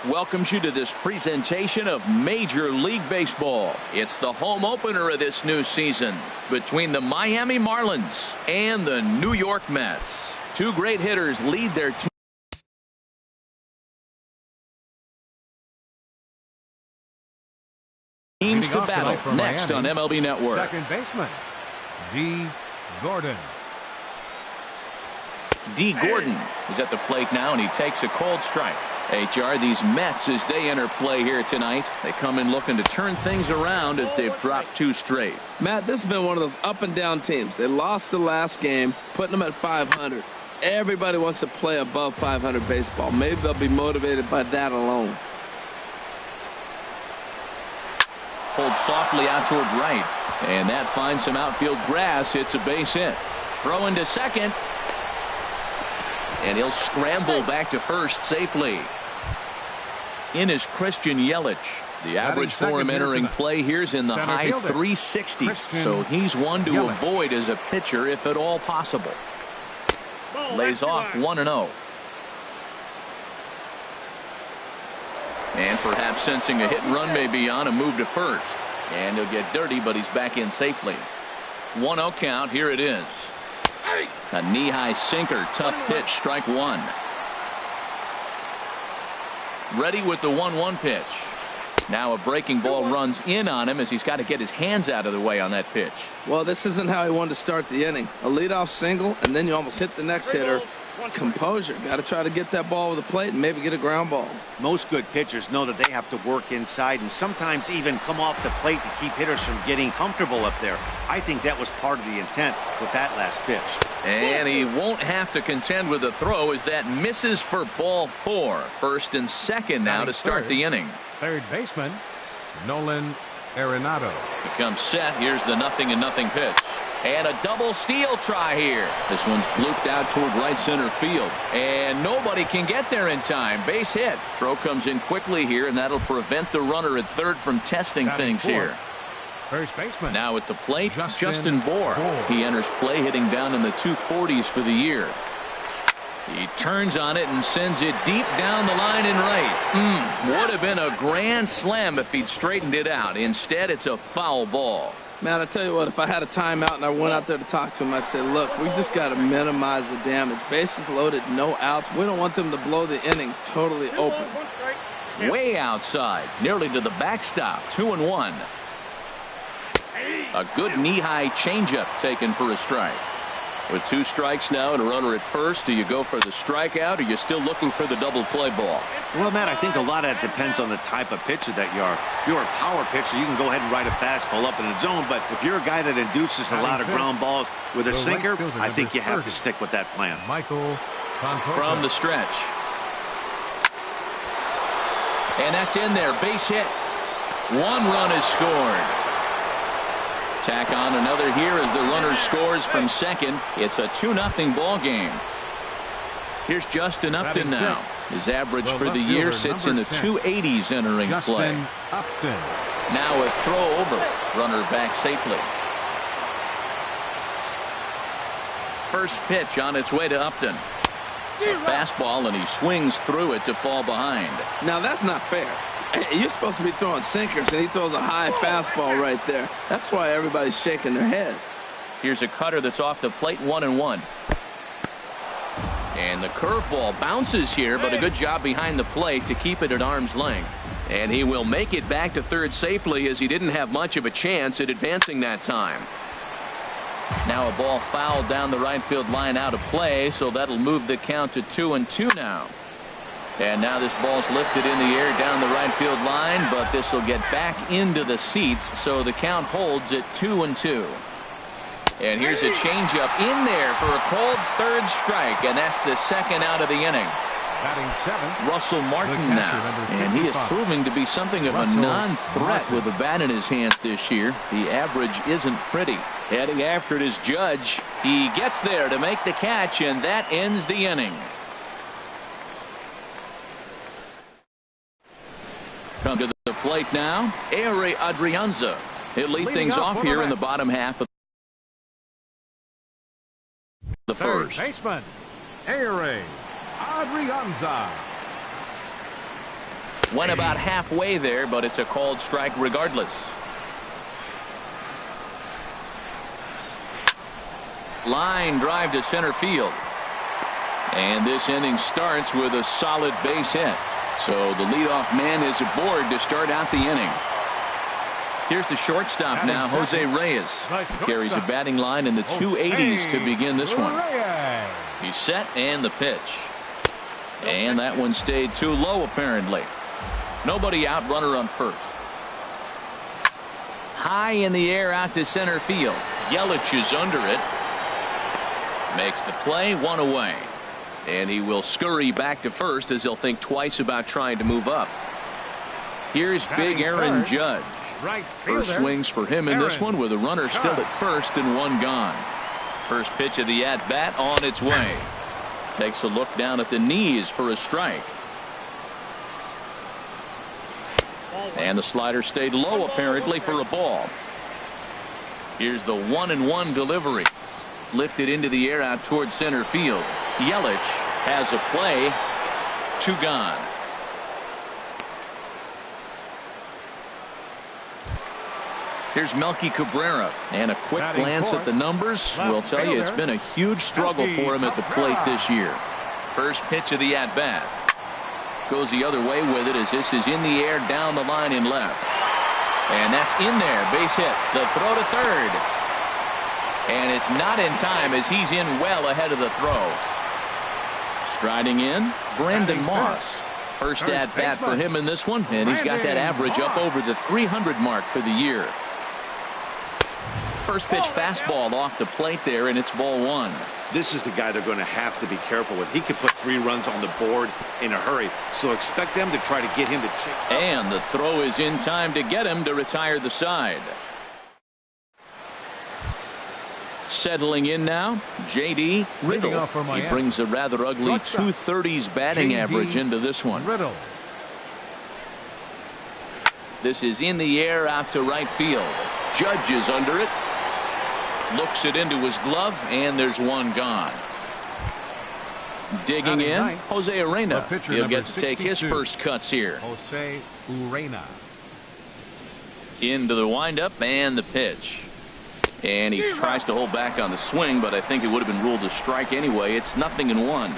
Welcomes you to this presentation of Major League Baseball. It's the home opener of this new season between the Miami Marlins and the New York Mets. Two great hitters lead their teams to battle next on MLB Network. Second baseman, D. Gordon. D. Gordon is at the plate now, and he takes a cold strike. HR, these Mets, as they enter play here tonight, they come in looking to turn things around as they've dropped two straight. Matt, this has been one of those up and down teams. They lost the last game, putting them at 500. Everybody wants to play above 500 baseball. Maybe they'll be motivated by that alone. Pulled softly out toward right, and that finds some outfield grass. It's a base hit. Throw into second, and he'll scramble back to first safely. In is Christian Yelich. The average for him entering play here is in the high 360s, so he's one to avoid as a pitcher if at all possible. Lays off 1-0. And perhaps sensing a hit and run may be on, a move to first. And he'll get dirty, but he's back in safely. 1-0 count. Here it is. A knee-high sinker. Tough pitch. Strike one. Ready with the 1-1 pitch. Now a breaking ball runs in on him as he's got to get his hands out of the way on that pitch. Well, this isn't how he wanted to start the inning. A leadoff single, and then you almost hit the next hitter. Composure. Got to try to get that ball with the plate and maybe get a ground ball. Most good pitchers know that they have to work inside and sometimes even come off the plate to keep hitters from getting comfortable up there. I think that was part of the intent with that last pitch. And he won't have to contend with the throw as that misses for ball four. First and second now to start the inning. Third baseman, Nolan Arenado. He comes set. Here's the 0-0 pitch. And a double steal try here. This one's blooped out toward right center field. And nobody can get there in time. Base hit. Throw comes in quickly here, and that'll prevent the runner at third from testing things here. First baseman. Now at the plate, Justin Bour. He enters play hitting down in the 240s for the year. He turns on it and sends it deep down the line in right. Would have been a grand slam if he'd straightened it out. Instead, it's a foul ball. Man, I tell you what, if I had a timeout and I went out there to talk to him, I'd say, look, we just got to minimize the damage. Bases loaded, no outs. We don't want them to blow the inning totally open. Way outside, nearly to the backstop. 2-1. A good knee-high changeup taken for a strike. With two strikes now and a runner at first, do you go for the strikeout or are you still looking for the double play ball? Well, Matt, I think a lot of that depends on the type of pitcher that you are. If you're a power pitcher, you can go ahead and ride a fastball up in the zone, but if you're a guy that induces a lot of ground balls with a sinker, I think you have to stick with that plan. From the stretch. And that's in there. Base hit. One run is scored. Tack on another here as the runner scores from second. It's a 2-0 ball game. Here's Justin Upton now. His average for the year sits in the 280s entering play. Now a throw over. Runner back safely. First pitch on its way to Upton. A fastball, and he swings through it to fall behind. Now that's not fair. You're supposed to be throwing sinkers, and he throws a high fastball right there. That's why everybody's shaking their head. Here's a cutter that's off the plate, 1-1. And the curveball bounces here, but a good job behind the plate to keep it at arm's length. And he will make it back to third safely as he didn't have much of a chance at advancing that time. Now a ball fouled down the right field line out of play, so that'll move the count to 2-2 now. And now this ball's lifted in the air down the right field line, but this will get back into the seats, so the count holds at 2-2. And here's a changeup in there for a called third strike, and that's the second out of the inning. Russell Martin now, and he is proving to be something of a non-threat with a bat in his hands this year. The average isn't pretty. Heading after it is Judge. He gets there to make the catch, and that ends the inning. Come to the plate now, Ehire Adrianza. He'll lead things off here in the bottom half of the first. Baseman, Ehire Adrianza. Went about halfway there, but it's a called strike regardless. Line drive to center field. And this inning starts with a solid base hit. So the leadoff man is aboard to start out the inning. Here's the shortstop now, Jose Reyes. He carries a batting line in the 280s to begin this one. He's set and the pitch. And that one stayed too low apparently. Nobody out, runner on first. High in the air out to center field. Yelich is under it. Makes the play, one away. And he will scurry back to first as he'll think twice about trying to move up. Here's big Aaron Judge. First swings for him in this one with a runner still at first and one gone. First pitch of the at-bat on its way. Takes a look down at the knees for a strike. And the slider stayed low apparently for a ball. Here's the 1-1 delivery. Lifted into the air out towards center field. Yelich has a play. Two gone. Here's Melky Cabrera, and a quick glance at the numbers will tell you it's been a huge struggle for him at the plate this year. First pitch of the at-bat. Goes the other way with it as this is in the air down the line in left. And that's in there. Base hit. The throw to third. And it's not in time as he's in well ahead of the throw. Striding in, Brandon Moss. First at-bat for him in this one, and he's got that average up over the 300 mark for the year. First pitch fastball off the plate there, and it's ball one. This is the guy they're going to have to be careful with. He could put 3 runs on the board in a hurry, so expect them to try to get him to check. And the throw is in time to get him to retire the side. Settling in now, J.D. Riddle. He brings a rather ugly 230s batting average into this one. Riddle. This is in the air out to right field. Judge is under it. Looks it into his glove, and there's one gone. Digging in, Jose Urena. He'll get to take his first cuts here. Jose Urena. Into the windup and the pitch. And he tries to hold back on the swing, but I think it would have been ruled a strike anyway. It's 0-1.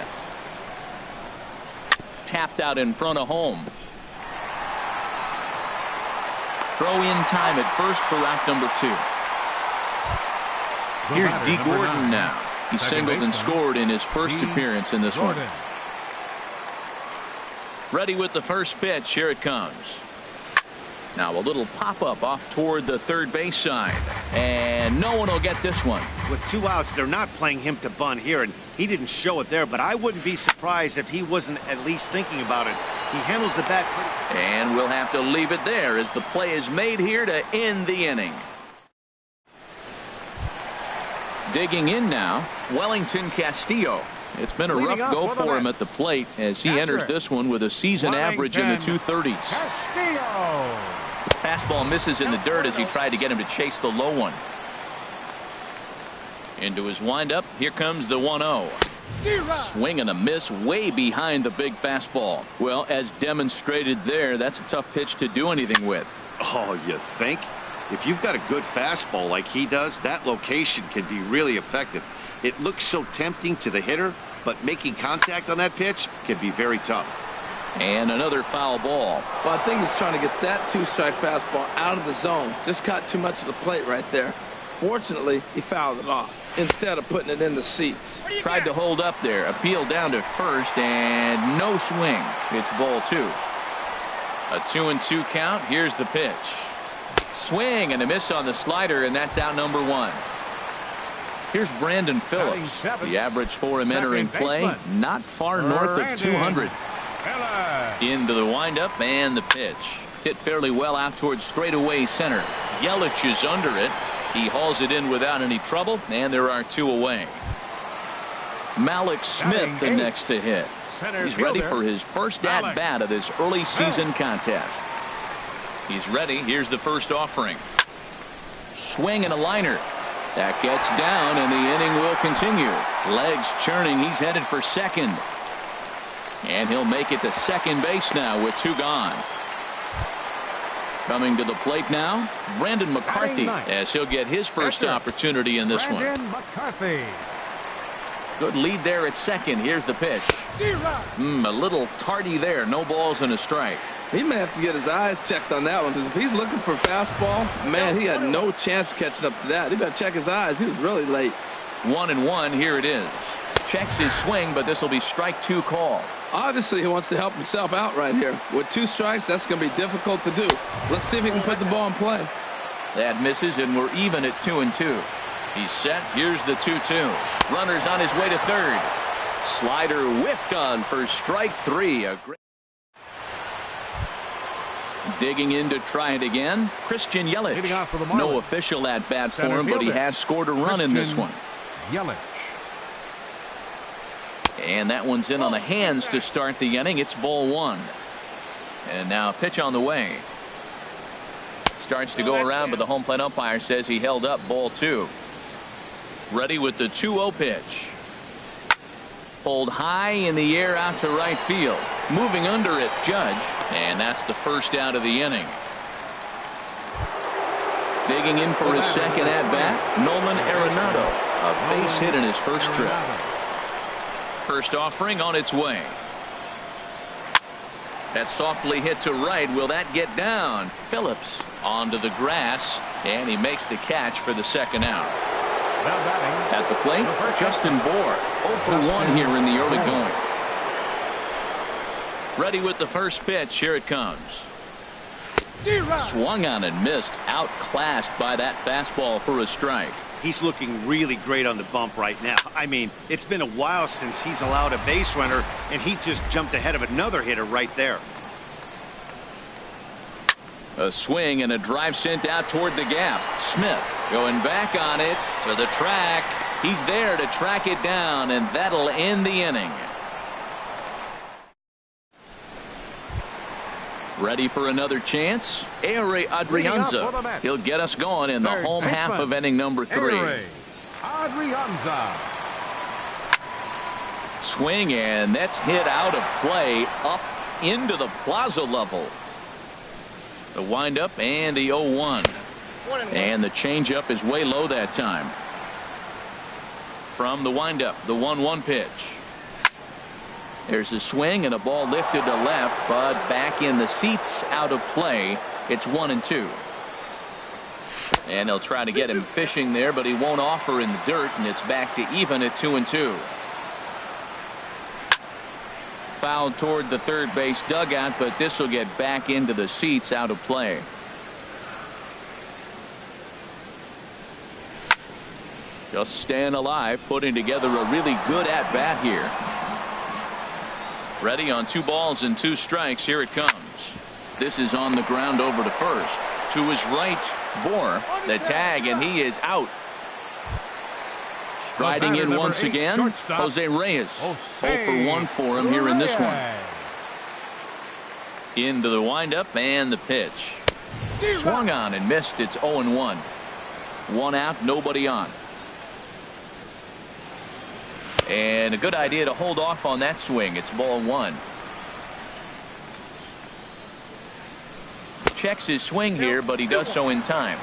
Tapped out in front of home. Throw in time at first for out number 2. Here's D. Gordon now. He singled and scored in his first appearance in this one. Ready with the first pitch. Here it comes. Now a little pop-up off toward the third base side. And no one will get this one. With 2 outs, they're not playing him to bunt here, and he didn't show it there, but I wouldn't be surprised if he wasn't at least thinking about it. He handles the bat pretty. And we'll have to leave it there as the play is made here to end the inning. Digging in now, Wellington Castillo. It's been a rough go for him at the plate as he enters this one with a season average in the 230s. Castillo. Fastball misses in the dirt as he tried to get him to chase the low one. Into his windup. Here comes the 1-0. Swing and a miss way behind the big fastball. Well, as demonstrated there, that's a tough pitch to do anything with. Oh, you think? If you've got a good fastball like he does, that location can be really effective. It looks so tempting to the hitter, but making contact on that pitch can be very tough. And another foul ball. Well, I think he's trying to get that 2-strike fastball out of the zone. Just caught too much of the plate right there. Fortunately, he fouled it off instead of putting it in the seats. Tried to hold up there. Appeal down to first, and no swing. It's ball 2. A 2-2 count. Here's the pitch. Swing and a miss on the slider, and that's out number 1. Here's Brandon Phillips. The average for him entering play, not far north of 200. Into the windup and the pitch. Hit fairly well out towards straightaway center. Yelich is under it. He hauls it in without any trouble, and there are 2 away. Malik Smith the next to hit. He's ready for his first at-bat of this early season contest. He's ready. Here's the first offering. Swing and a liner. That gets down, and the inning will continue. Legs churning. He's headed for second. And he'll make it to second base now with 2 gone. Coming to the plate now, Brandon McCarthy, as he'll get his first opportunity in this one. McCarthy. Good lead there at second. Here's the pitch. A little tardy there. No balls and a strike. He may have to get his eyes checked on that one, because if he's looking for a fastball, man, he had no chance of catching up to that. He better check his eyes. He was really late. 1-1. Here it is. Checks his swing, but this will be strike 2 call. Obviously, he wants to help himself out right here. With 2 strikes, that's going to be difficult to do. Let's see if he can put the ball in play. That misses, and we're even at 2-2. He's set. Here's the 2-2. Runner's on his way to third. Slider whiffed on for strike 3. A great digging in to try it again. Christian Yelich. No official at bat for him, but he has scored a run in this one. Yelich. And that one's in on the hands to start the inning. It's ball 1. And now pitch on the way. Starts to go around, but the home plate umpire says he held up ball 2. Ready with the 2-0 pitch. Pulled high in the air out to right field. Moving under it, Judge. And that's the first out of the inning. Digging in for his second at-bat, Nolan Arenado. A base hit in his first trip. First offering on its way. That softly hit to right. Will that get down? Phillips onto the grass, and he makes the catch for the second out. At the plate, Justin Bour. 0 for 1 here in the early going. Ready with the first pitch. Here it comes. Swung on and missed. Outclassed by that fastball for a strike. He's looking really great on the bump right now. I mean, it's been a while since he's allowed a base runner, and he just jumped ahead of another hitter right there. A swing and a drive sent out toward the gap. Smith going back on it to the track. He's there to track it down, and that'll end the inning. Ready for another chance? Ehire Adrianza. He'll get us going in the home half of inning number 3. Adrianza. Swing, and that's hit out of play up into the plaza level. The windup and the 0-1. And the changeup is way low that time. From the windup, the 1-1 pitch. There's a swing and a ball lifted to left, but back in the seats, out of play. It's 1-2. And they'll try to get him fishing there, but he won't offer in the dirt, and it's back to even at 2-2. Fouled toward the third base dugout, but this will get back into the seats, out of play. Just staying alive, putting together a really good at bat here. Ready on 2 balls and 2 strikes. Here it comes. This is on the ground over to first. To his right, Bour. The tag, and he is out. Striding in once again, Jose Reyes. 0 for 1 for him here in this one. Into the windup and the pitch. Swung on and missed. It's 0-1. 1 out, nobody on. And a good idea to hold off on that swing. It's ball 1. Checks his swing here, but he does so in time.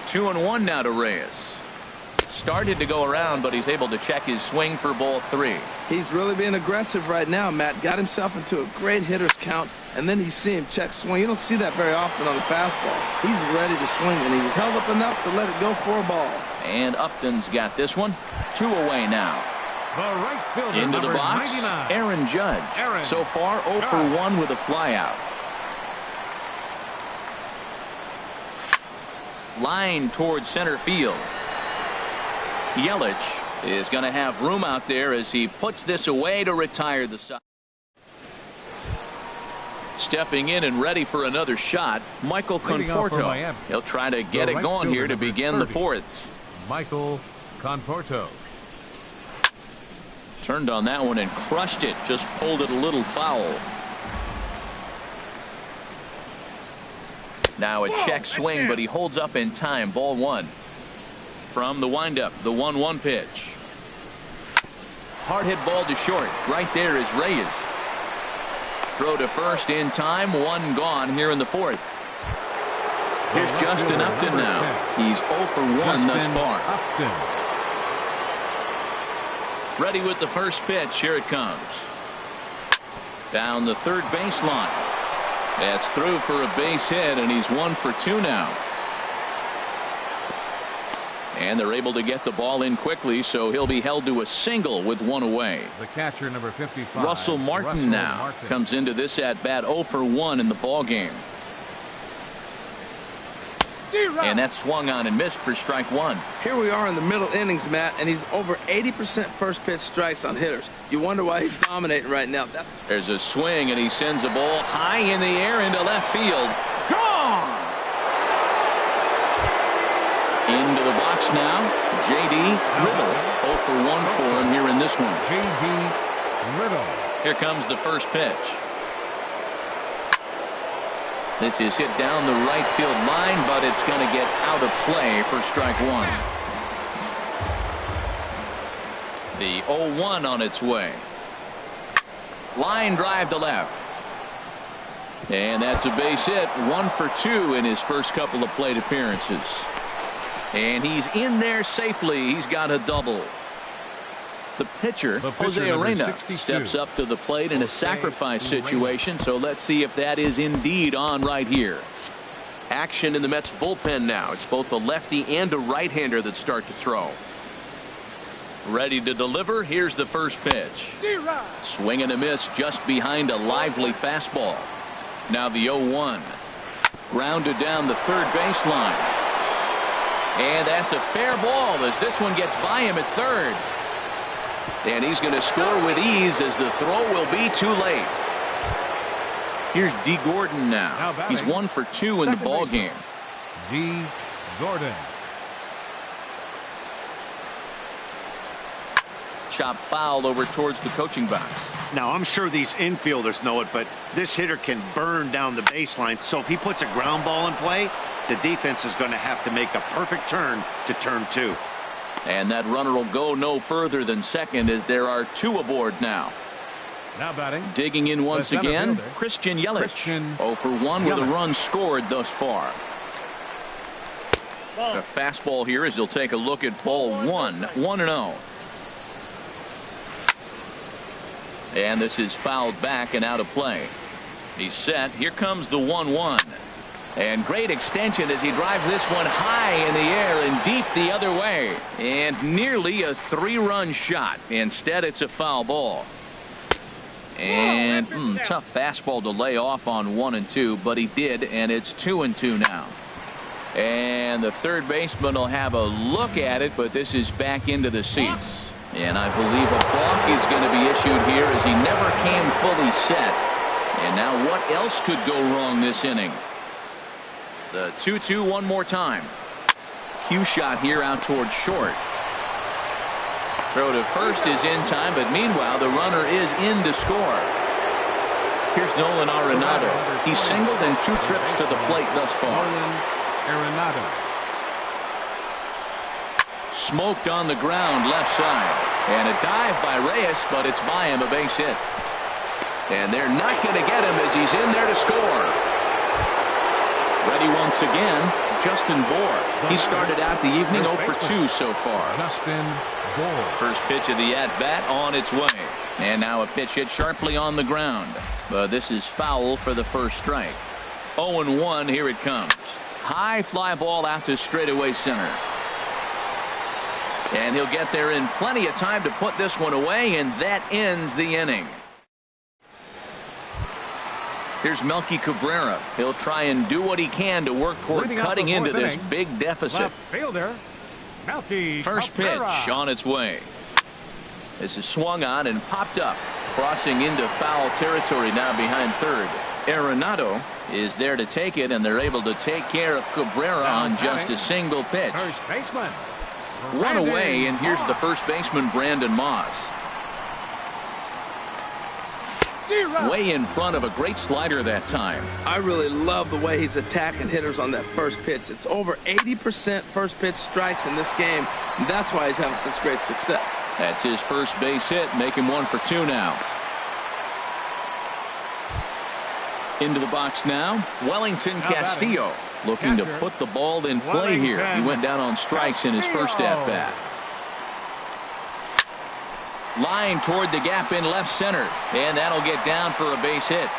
2-1 now to Reyes. Started to go around, but he's able to check his swing for ball 3. He's really being aggressive right now, Matt. Got himself into a great hitter's count, and then you see him check swing. You don't see that very often on the fastball. He's ready to swing, and he held up enough to let it go for a ball. And Upton's got this one. 2 away now. The right fielder, into the box, 99. Aaron Judge. So far 0 for 1 with a flyout. Line towards center field. Yelich is going to have room out there as he puts this away to retire the side. Stepping in and ready for another shot, Michael Conforto. He'll try to get it going here to begin the 4th. Michael Conforto. Turned on that one and crushed it. Just pulled it a little foul. Now a check swing, but he holds up in time. Ball 1. From the windup, the 1-1 pitch. Hard hit ball to short. Right there is Reyes. Throw to first in time. One gone here in the fourth. Here's Justin Upton now. He's 0 for 1 thus far. Ready with the first pitch. Here it comes. Down the third baseline. That's through for a base hit, and he's 1 for 2 now. And they're able to get the ball in quickly, so he'll be held to a single with 1 away. The catcher, number 55. Russell Martin now comes into this at bat 0 for 1 in the ball game. And that's swung on and missed for strike 1. Here we are in the middle innings, Matt, and he's over 80% first pitch strikes on hitters. You wonder why he's dominating right now. There's a swing, and he sends a ball high in the air into left field. Gone! Into the box now, J.D. Riddle. 0 for 1 for him here in this one. J.D. Riddle. Here comes the first pitch. This is hit down the right field line, but it's going to get out of play for strike 1. The 0-1 on its way. Line drive to left. And that's a base hit. 1 for 2 in his first couple of plate appearances. And he's in there safely. He's got a double. The pitcher, Jose Arena, steps up to the plate in a sacrifice situation. So let's see if that is indeed on right here. Action in the Mets bullpen now. It's both a lefty and a right-hander that start to throw. Ready to deliver. Here's the first pitch. Swing and a miss just behind a lively fastball. Now the 0-1. Grounded down the third baseline. And that's a fair ball as this one gets by him at third. And he's going to score with ease as the throw will be too late. Here's D. Gordon now. He's 1 for 2 in the ball game. D. Gordon. Chop foul over towards the coaching box. Now, I'm sure these infielders know it, but this hitter can burn down the baseline. So if he puts a ground ball in play, the defense is going to have to make a perfect turn to turn 2. And that runner will go no further than second as there are 2 aboard now. Now batting. Digging in once again, Christian Yelich. 0 for 1 with a run scored thus far. A fastball here as he'll take a look at ball 1. 1-0. And this is fouled back and out of play. He's set. Here comes the 1-1. And great extension as he drives this one high in the air and deep the other way. And nearly a 3-run shot. Instead, it's a foul ball. And tough fastball to lay off on 1 and 2, but he did, and it's 2 and 2 now. And the third baseman will have a look at it, but this is back into the seats. And I believe a balk is going to be issued here as he never came fully set. And now what else could go wrong this inning? The 2-2 one more time. Cue shot here out towards short. Throw to first is in time, but meanwhile the runner is in to score. Here's Nolan Arenado. He's singled in 2 trips to the plate thus far. Nolan Arenado. Smoked on the ground left side. And a dive by Reyes, but it's by him, a base hit. And they're not going to get him as he's in there to score. Ready once again, Justin Bour. He started out the evening 0 for 2 so far. Justin Bour. First pitch of the at-bat on its way. And now a pitch hit sharply on the ground. But this is foul for the first strike. 0-1, here it comes. High fly ball out to straightaway center. And he'll get there in plenty of time to put this one away, and that ends the inning. Here's Melky Cabrera. He'll try and do what he can to work toward cutting into this big deficit. Left fielder, Melky First Cabrera. pitch on its way. This is swung on and popped up, crossing into foul territory now behind third. Arenado is there to take it, and they're able to take care of Cabrera on just a single pitch. First baseman. 1 away, and here's the first baseman, Brandon Moss. way in front of a great slider that time. I really love the way he's attacking hitters on that first pitch. It's over 80% first pitch strikes in this game, and that's why he's having such great success. That's his first base hit, make him 1 for 2 now. Into the box now, Wellington Castillo looking to put the ball in play here. He went down on strikes in his first at-bat. Line toward the gap in left center, and that'll get down for a base hit.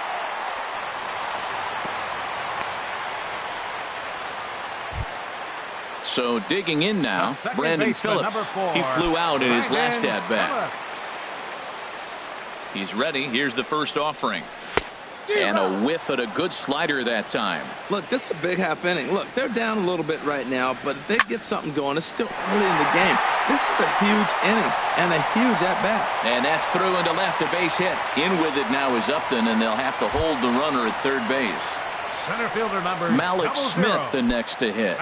So digging in now, Brandon Phillips. He flew out in his last at-bat. He's ready. Here's the first offering. And a whiff at a good slider that time. Look, this is a big half inning. Look, they're down a little bit right now, but if they get something going, it's still early in the game. This is a huge inning and a huge at-bat. And that's through into left, a base hit. In with it now is Upton, and they'll have to hold the runner at third base. Center fielder number Malik 00. Smith the next to hit.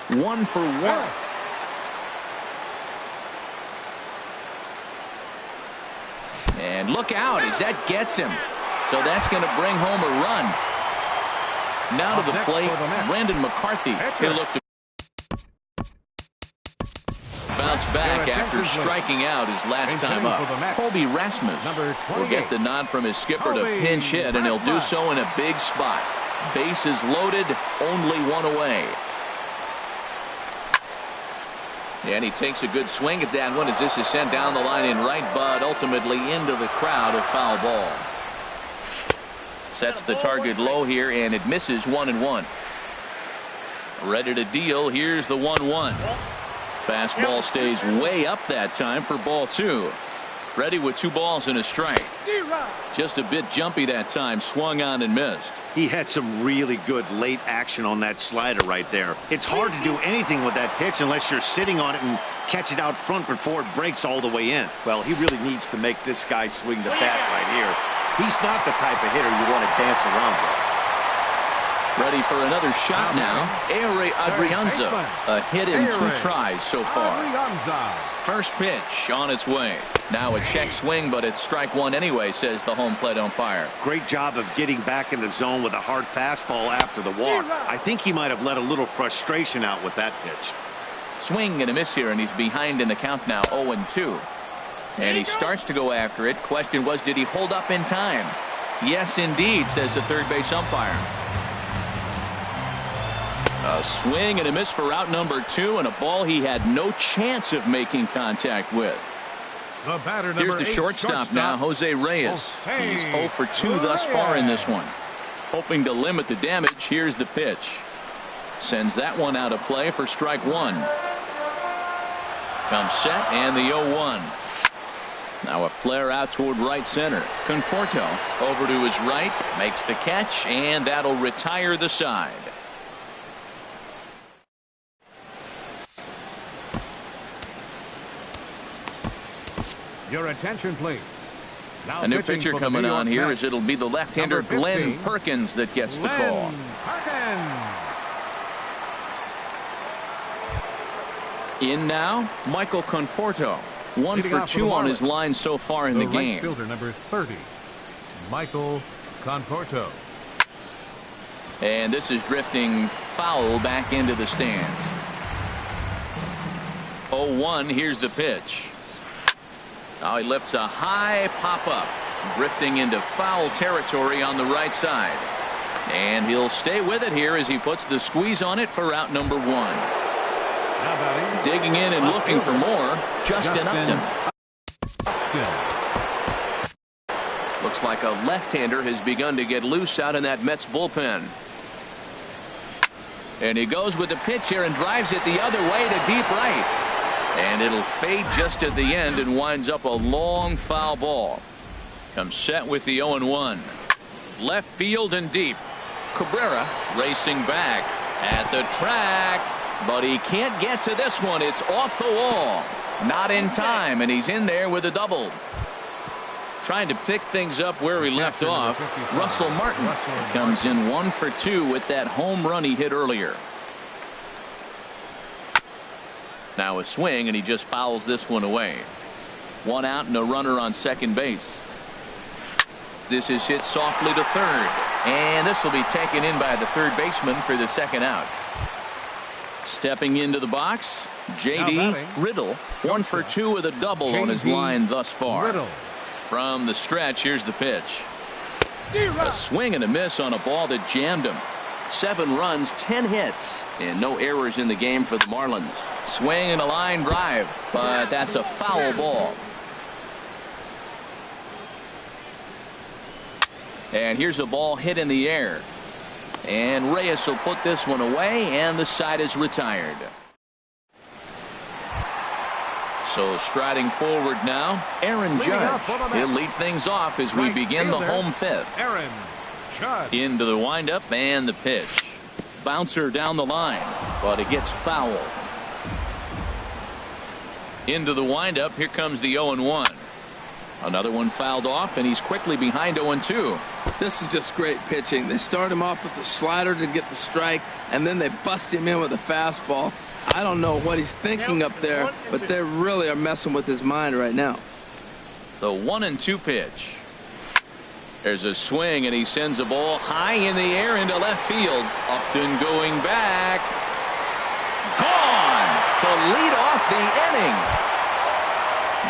1 for 1. And look out as that gets him. So that's going to bring home a run. Now to the plate, Brandon McCarthy. He'll look to bounce back after striking out his last time up. Colby Rasmus will get the nod from his skipper to pinch hit, and he'll do so in a big spot. Bases loaded, only 1 away. And he takes a good swing at that one as this is sent down the line in right, but ultimately into the crowd, a foul ball. Sets the target low here, and it misses 1-1. Ready to deal. Here's the 1-1. Fastball stays way up that time for ball 2. Ready with 2 balls and a strike. Just a bit jumpy that time. Swung on and missed. He had some really good late action on that slider right there. It's hard to do anything with that pitch unless you're sitting on it and catch it out front before it breaks all the way in. Well, he really needs to make this guy swing the bat right here. He's not the type of hitter you want to dance around with. Ready for another shot now. Ehire Adrianza. A hit in 2 tries so far. First pitch on its way. Now a check swing, but it's strike 1 anyway, says the home plate umpire. Great job of getting back in the zone with a hard fastball after the walk. I think he might have let a little frustration out with that pitch. Swing and a miss here, and he's behind in the count now, 0-2. And he starts to go after it. Question was, did he hold up in time? Yes, indeed, says the third base umpire. A swing and a miss for out number 2, and a ball he had no chance of making contact with. Here's the shortstop now, Jose Reyes. He's 0 for 2 thus far in this one. Hoping to limit the damage. Here's the pitch. Sends that one out of play for strike 1. Comes set, and the 0-1. Now a flare out toward right center. Conforto over to his right, makes the catch, and that'll retire the side. Your attention, please. Now a new pitcher coming on here as it'll be the left-hander Glenn Perkins that gets the call. In now, Michael Conforto. 1 for 2 on his line so far in the game. Right fielder number 30, Michael Conforto. And this is drifting foul back into the stands. 0-1. Here's the pitch. Now he lifts a high pop-up, drifting into foul territory on the right side. And he'll stay with it here as he puts the squeeze on it for out number 1. Digging in and looking for more, Justin Upton. Looks like a left-hander has begun to get loose out in that Mets bullpen. And he goes with the pitch here and drives it the other way to deep right. And it'll fade just at the end and winds up a long foul ball. Comes set with the 0-1. Left field and deep. Cabrera racing back at the track, but he can't get to this one. It's off the wall. Not in time, and he's in there with a double. Trying to pick things up where he left off. Russell Martin comes in 1 for 2 with that home run he hit earlier. Now a swing, and he just fouls this one away. One out and a runner on second base. This is hit softly to third, and this will be taken in by the third baseman for the second out. Stepping into the box, J.D. Riddle, 1 for 2 with a double on his line thus far. Riddle. From the stretch, here's the pitch. A swing and a miss on a ball that jammed him. 7 runs, 10 hits, and no errors in the game for the Marlins. Swing and a line drive, but that's a foul ball. And here's a ball hit in the air. And Reyes will put this one away, and the side is retired. So striding forward now, Aaron Judge. He'll lead things off as we begin the home fifth. Aaron Judge. Into the windup and the pitch. Bouncer down the line, but it gets fouled. Into the windup, here comes the 0-1. Another one fouled off, and he's quickly behind 0-2. This is just great pitching. They start him off with the slider to get the strike, and then they bust him in with a fastball. I don't know what he's thinking up there, but they really are messing with his mind right now. The 1-2 pitch. There's a swing, and he sends a ball high in the air into left field. Upton going back. Gone to lead off the inning.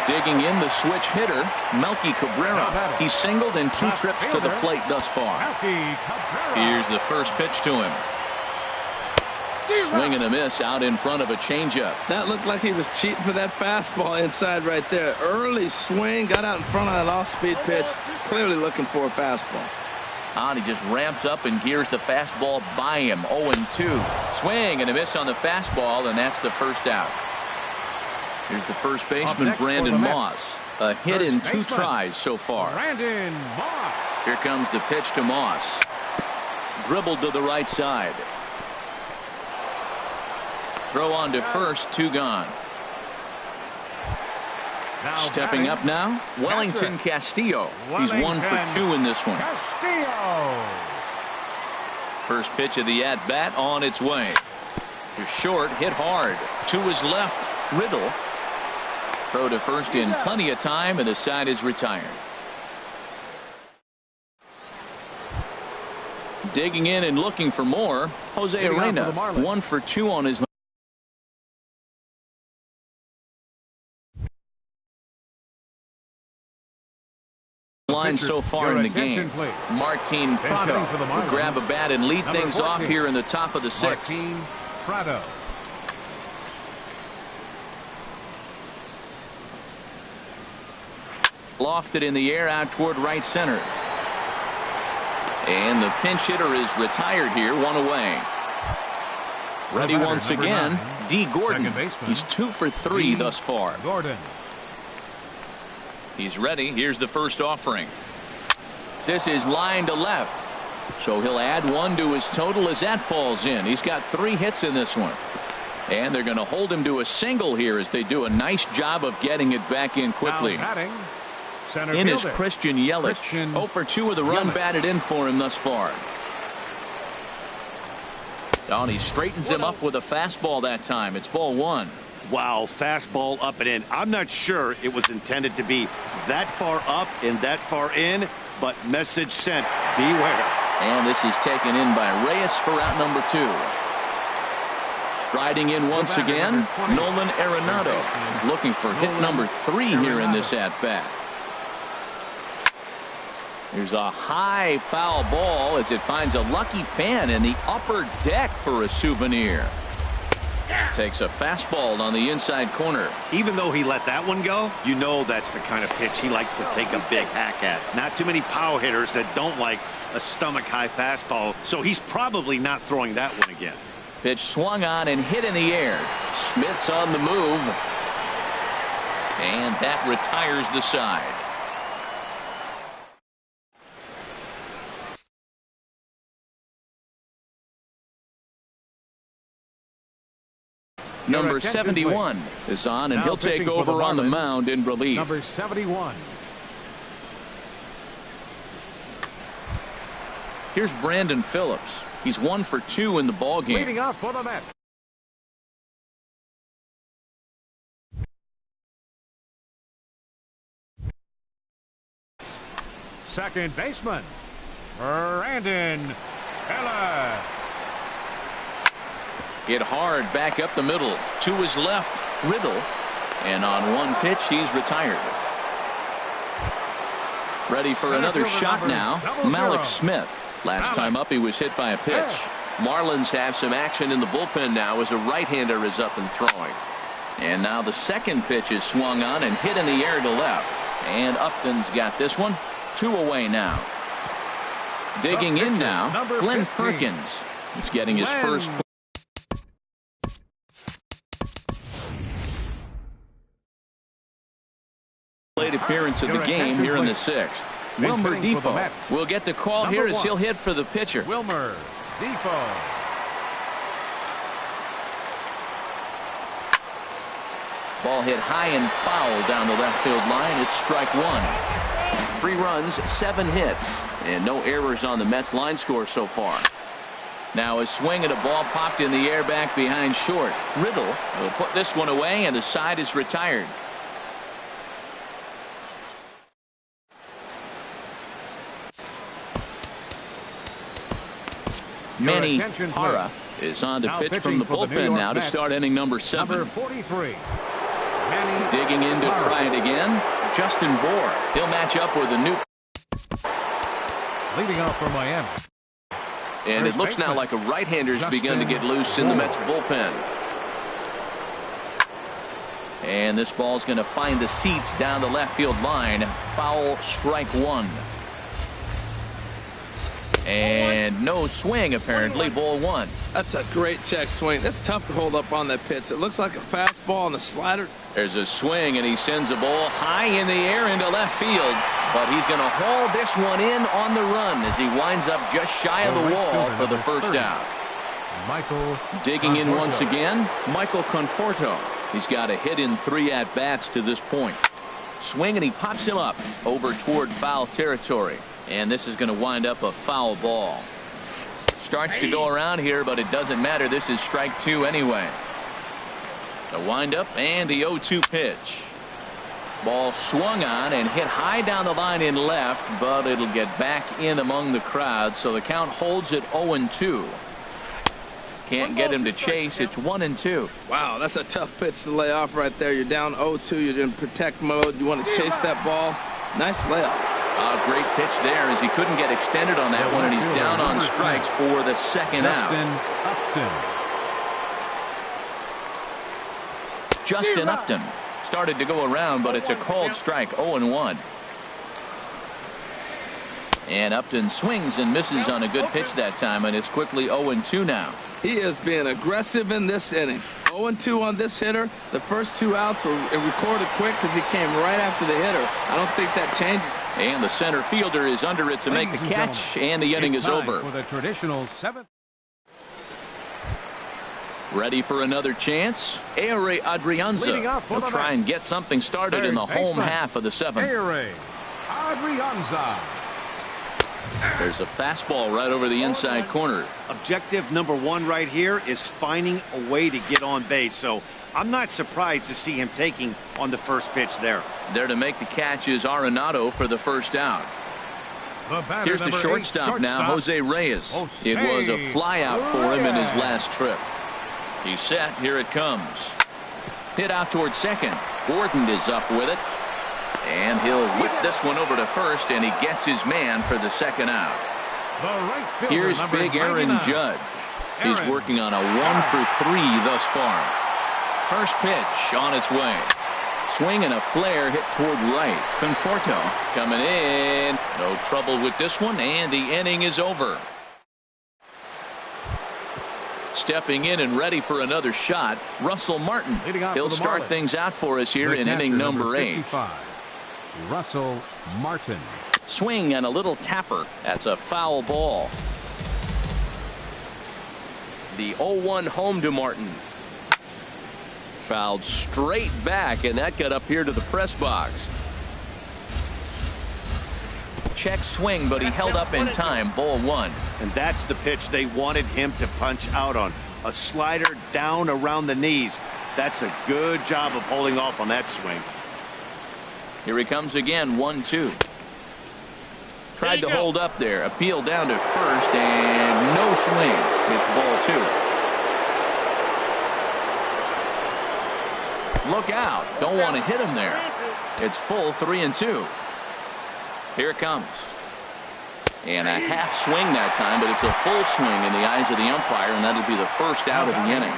Digging in the switch hitter, Melky Cabrera. He's singled in 2 trips to the plate thus far. Here's the first pitch to him. Swing and a miss out in front of a changeup. That looked like he was cheating for that fastball inside right there. Early swing, got out in front of that off-speed pitch. Clearly looking for a fastball. And he just ramps up and gears the fastball by him. 0-2. Swing and a miss on the fastball, and that's the first out. Here's the first baseman, Brandon Moss. A hit in 2 tries so far. Brandon Moss. Here comes the pitch to Moss. Dribbled to the right side. Throw on to first, 2 gone. Stepping up now, Wellington Castillo. He's 1 for 2 in this one. Castillo. First pitch of the at-bat on its way. To short, hit hard. To his left, Riddle. Throw to first in plenty of time, and the side is retired. Digging in and looking for more, Jose Arena. 1 for 2 on his line so far in the game. Martin Prado will grab a bat and lead things off here in the top of the 6th. Martin Prado. Lofted in the air out toward right center. And the pinch hitter is retired here, 1 away. Ready once again, D. Gordon. He's 2 for 3 thus far. Gordon. He's ready. Here's the first offering. This is line to left. So he'll add 1 to his total as that falls in. He's got 3 hits in this one. And they're going to hold him to a single here as they do a nice job of getting it back in quickly. In is Christian Yelich. 0 for 2 with a run batted in for him thus far. Oh, and he straightens him up with a fastball that time. It's ball 1. Wow, fastball up and in. I'm not sure it was intended to be that far up and that far in, but message sent, beware. And this is taken in by Reyes for out number 2. Striding in once again, Nolan Arenado is looking for hit number 3 here in this at-bat. Here's a high foul ball as it finds a lucky fan in the upper deck for a souvenir. Takes a fastball on the inside corner. Even though he let that one go, you know that's the kind of pitch he likes to take a big hack at. Not too many power hitters that don't like a stomach-high fastball, so he's probably not throwing that one again. Pitch swung on and hit in the air. Smith's on the move. And that retires the side. Number 71 is on, and he'll take over on the mound in relief. Number 71. Here's Brandon Phillips. He's 1 for 2 in the ballgame. Leading off for the Mets. second baseman, Brandon Ellis. Hit hard back up the middle. To his left, Riddle. And on one pitch, he's retired. Ready for another shot now, Malik Smith. Last time up, he was hit by a pitch. Marlins have some action in the bullpen now as a right-hander is up and throwing. And now the second pitch is swung on and hit in the air to left. And Upton's got this one. 2 away now. Digging in now, Glenn Perkins. He's getting his first plate appearance of the game here in the 6th. Wilmer Defoe will get the call here as he'll hit for the pitcher. Wilmer Defoe. Ball hit high and foul down the left field line. It's strike 1. 3 runs, 7 hits, and no errors on the Mets line score so far. Now a swing and a ball popped in the air back behind short. Riddle will put this one away, and the side is retired. Manny Hara is on to pitch from the bullpen now to start inning number 7. Number 43. Digging in to try it again, Justin Bour. He'll match up with a new. Leading off for Miami. And it looks now like a right-hander's begun to get loose in the Mets bullpen. And this ball's going to find the seats down the left field line. Foul, strike 1. And no swing, apparently. Ball 1. That's a great check swing. That's tough to hold up on that pitch. It looks like a fastball on the slider. There's a swing, and he sends a ball high in the air into left field. But he's going to haul this one in on the run as he winds up just shy of the wall for the first out. Michael digging in once again, Michael Conforto. He's got a hit in 3 at-bats to this point. Swing, and he pops him up over toward foul territory. And this is going to wind up a foul ball. Starts to go around here, but it doesn't matter. This is strike 2 anyway. The windup and the 0-2 pitch. Ball swung on and hit high down the line in left, but it'll get back in among the crowd. So the count holds at 0-2. Can't get him to chase. It's 1-2. Wow, that's a tough pitch to lay off right there. You're down 0-2. You're in protect mode. You want to chase that ball. Nice layup. Great pitch there as he couldn't get extended on that one, and he's down on strikes for the second out. Justin Upton started to go around, but it's a called strike. 0-1. And Upton swings and misses on a good pitch that time, and it's quickly 0-2 now. He is being aggressive in this inning. 0-2 on this hitter. The first 2 outs were recorded quick because he came right after the hitter. I don't think that changes. And the center fielder is under it to make the catch, and the inning is over. For the traditional 7th. Ready for another chance? Ehire Adrianza will try and get something started in the home half of the 7th. Ehire Adrianza. There's a fastball right over the inside corner. Objective number 1 right here is finding a way to get on base. So I'm not surprised to see him taking on the first pitch there. There to make the catch is Arenado for the first out. Here's the shortstop now, Jose Reyes. It was a fly out for him in his last trip. He's set. Here it comes. Hit out towards second. Gordon is up with it. And he'll whip this one over to first, and he gets his man for the second out. Here's big Aaron Judge. He's working on a 1 for 3 thus far. First pitch on its way. Swing and a flare hit toward right. Conforto coming in. No trouble with this one, and the inning is over. Stepping in and ready for another shot, Russell Martin. He'll start things out for us here in inning number 8. Russell Martin. Swing and a little tapper. That's a foul ball. The 0-1 home to Martin. Fouled straight back, and that got up here to the press box. Check swing, but he held up in time. Ball 1. And that's the pitch they wanted him to punch out on. A slider down around the knees. That's a good job of holding off on that swing. Here he comes again. 1-2. Tried to hold up there. Appeal down to first, and no swing. It's ball 2. Look out. Don't want to hit him there. It's full 3-2. Here it comes. And a half swing that time, but it's a full swing in the eyes of the umpire, and that'll be the first out of the inning.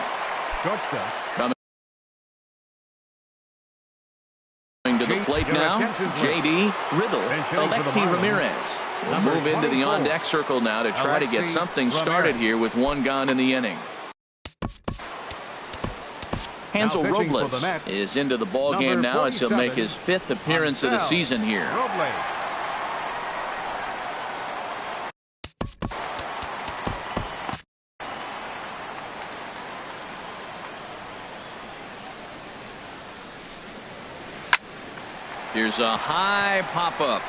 Coming to the plate now, J.D. Riddle. Alexi Ramirez will move into the on-deck circle now to try to get something started here with one gone in the inning. Hansel Robles is into the ball game now as he'll make his 5th appearance of the season here. Here's a high pop-up.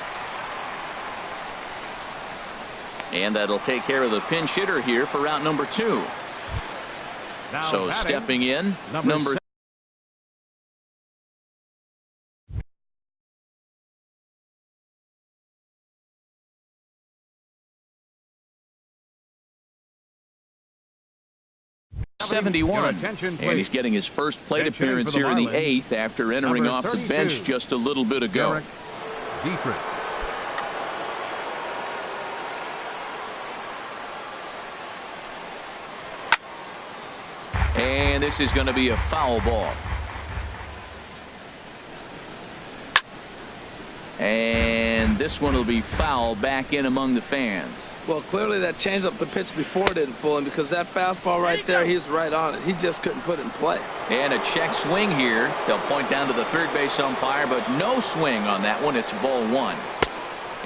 And that'll take care of the pinch hitter here for route number 2. So stepping in, number 71, and he's getting his first plate appearance here in the 8th after entering off the bench just a little bit ago. And this is going to be a foul ball. And this one will be foul back in among the fans. Well, clearly that changeup the pitch before didn't fool him, because that fastball right there, he's right on it. He just couldn't put it in play. And a check swing here. They'll point down to the third base umpire, but no swing on that one. It's ball 1.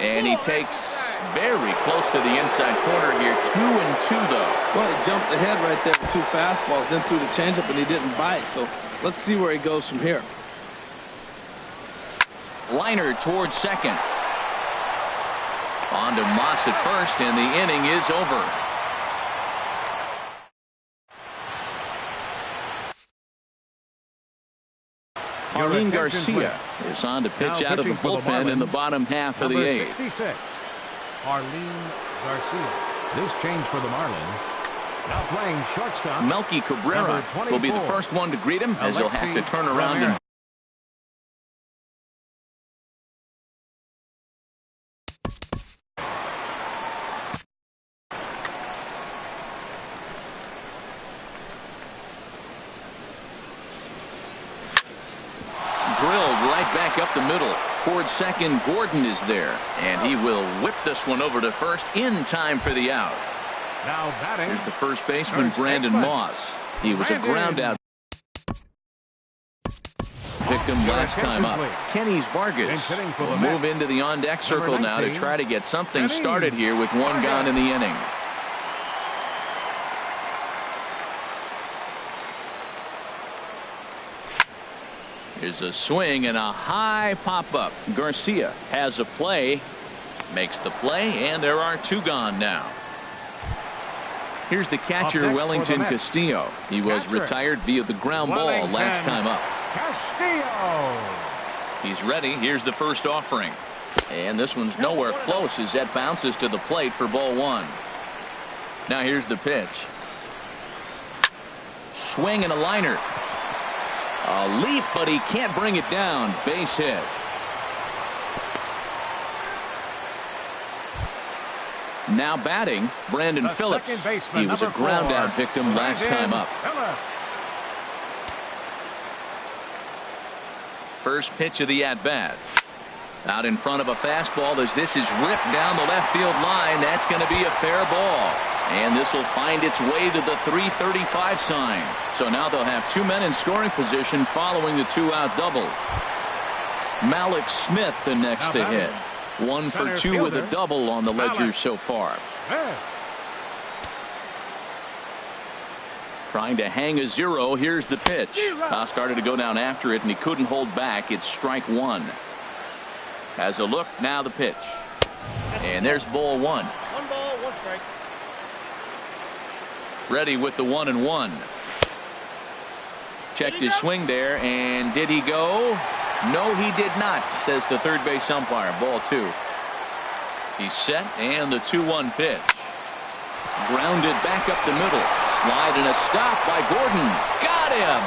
And he takes very close to the inside corner here. 2-2 though. Well, he jumped ahead right there with 2 fastballs, then threw the changeup, and he didn't bite. So let's see where he goes from here. Liner towards second. On to Moss at first, and the inning is over. Arlene Garcia is on to pitch out of the bullpen in the bottom half of the 8th. 66, Arlene Garcia. This change for the Marlins. Now playing shortstop. Melky Cabrera will be the first one to greet him, as he'll have to turn around and back up the middle. Towards second, Gordon is there, and he will whip this one over to first in time for the out. Now batting. Here's the first baseman, Brandon Moss. He was a ground out victim last time up. Kenny's Vargas will move into the on-deck circle now to try to get something started here with one gone in the inning. Here's a swing and a high pop-up. Garcia has a play, makes the play, and there are 2 gone now. Here's the catcher, Wellington Castillo. He was retired via the ground ball last time up. Castillo. He's ready. Here's the first offering. And this one's nowhere close as that bounces to the plate for ball 1. Now here's the pitch. Swing and a liner. A leap, but he can't bring it down. Base hit. Now batting, Brandon Phillips. He was a ground out victim last time up. First pitch of the at-bat. Out in front of a fastball as this is ripped down the left field line. That's going to be a fair ball. And this will find its way to the 335 sign. So now they'll have 2 men in scoring position following the 2-out double. Malik Smith the next to hit. 1 for 2 with a double on the ledger so far. Trying to hang a 0. Here's the pitch. Started to go down after it, and he couldn't hold back. It's strike 1. Has a look. Now the pitch. And there's ball 1. 1 ball, 1 strike. Ready with the 1-1. Checked his swing there, and did he go? No, he did not, says the third base umpire. Ball 2. He's set, and the 2-1 pitch. Grounded back up the middle. Slide and a stop by Gordon. Got him!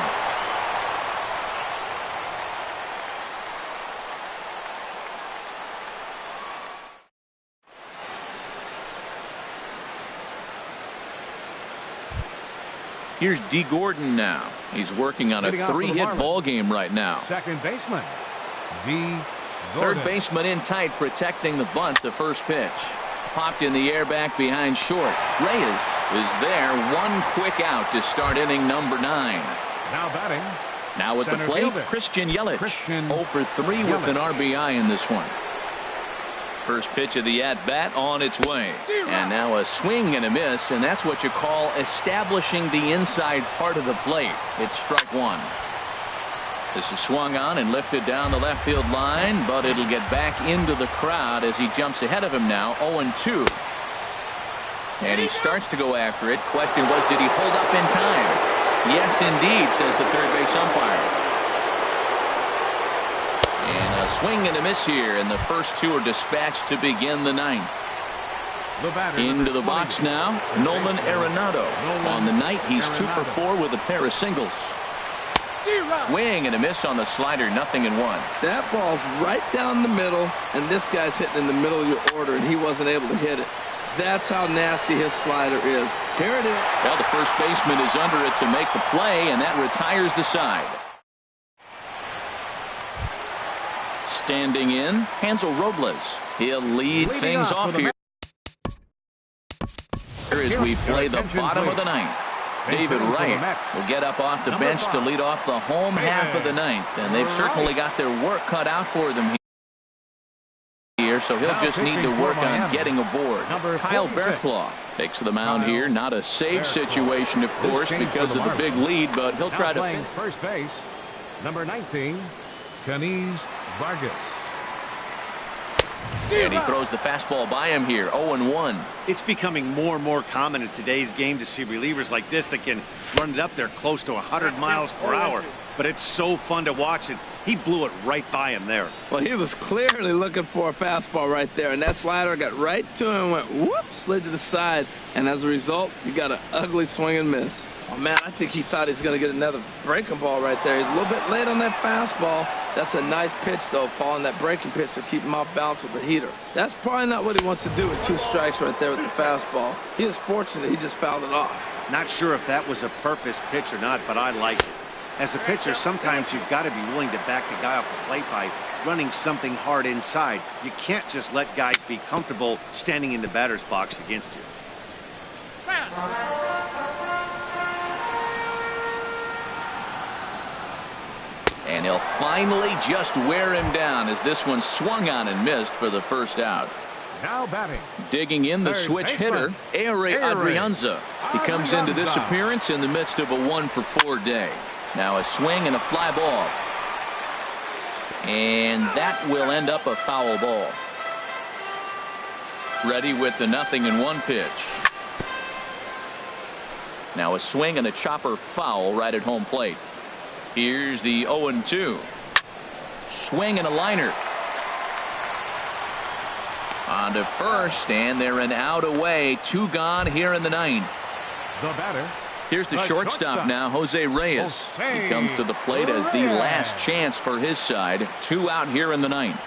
Here's D. Gordon now. He's working on a 3-hit ball game right now. Second baseman, D. Third Gordon. baseman in tight, protecting the bunt. The first pitch. Popped in the air back behind short. Reyes is there. One quick out to start inning number 9. Now batting. Now at the Center plate, fielder. Christian Yelich. Christian 0 for 3 with an RBI in this one. First pitch of the at-bat on its way. And now a swing and a miss, and that's what you call establishing the inside part of the plate. It's strike 1. This is swung on and lifted down the left field line, but it'll get back into the crowd as he jumps ahead of him now, 0-2. And he starts to go after it. Question was, did he hold up in time? Yes, indeed, says the third base umpire. And a swing and a miss here, and the first 2 are dispatched to begin the 9th. Into the box now, Nolan Arenado. On the night, he's 2 for 4 with a pair of singles. Swing and a miss on the slider, 0-1. That ball's right down the middle, and this guy's hitting in the middle of your order, and he wasn't able to hit it. That's how nasty his slider is. Here it is. Well, the first baseman is under it to make the play, and that retires the side. Standing in, Hansel Robles. He'll lead things off here as we play the bottom of the 9th. David Wright will get up off the bench to lead off the home half of the 9th, and they've certainly got their work cut out for them here, so he'll just need to work on getting aboard. Kyle Bearclaw takes the mound here. Not a safe situation, of course, because of the big lead, but he'll try to playing first base, number 19, Keniz Vargas. And he throws the fastball by him here, 0-1. It's becoming more and more common in today's game to see relievers like this that can run it up there close to 100 miles per hour. But it's so fun to watch it. He blew it right by him there. Well, he was clearly looking for a fastball right there, and that slider got right to him and went whoop, slid to the side, and as a result, you got an ugly swing and miss. Oh, man, I think he thought he was going to get another breaking ball right there. He's a little bit late on that fastball. That's a nice pitch, though, following that breaking pitch to keep him off balance with the heater. That's probably not what he wants to do with 2 strikes right there with the fastball. He is fortunate he just fouled it off. Not sure if that was a purpose pitch or not, but I like it. As a pitcher, sometimes you've got to be willing to back the guy off the plate by running something hard inside. You can't just let guys be comfortable standing in the batter's box against you. And he'll finally just wear him down as this one swung on and missed for the first out. Now batting. Digging in the switch hitter, Ehire Adrianza. He comes into this appearance in the midst of a 1 for 4 day. Now a swing and a fly ball. And that will end up a foul ball. Ready with the 0-1 pitch. Now a swing and a chopper foul right at home plate. Here's the 0-2. Swing and a liner. On to first, and they're an out away. 2 gone here in the 9th. The batter. Here's the shortstop now, Jose Reyes. He comes to the plate as the last chance for his side. 2 out here in the 9th.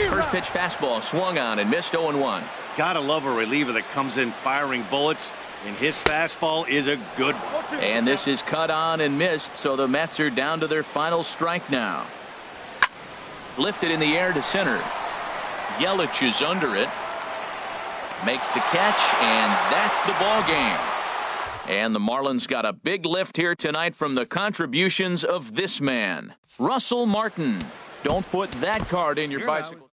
First pitch fastball swung on and missed, 0-1. Gotta love a reliever that comes in firing bullets, and his fastball is a good one. And this is cut on and missed, so the Mets are down to their final strike now. Lifted in the air to center. Yelich is under it. Makes the catch, and that's the ball game. And the Marlins got a big lift here tonight from the contributions of this man, Russell Martin. Don't put that card in your bicycle.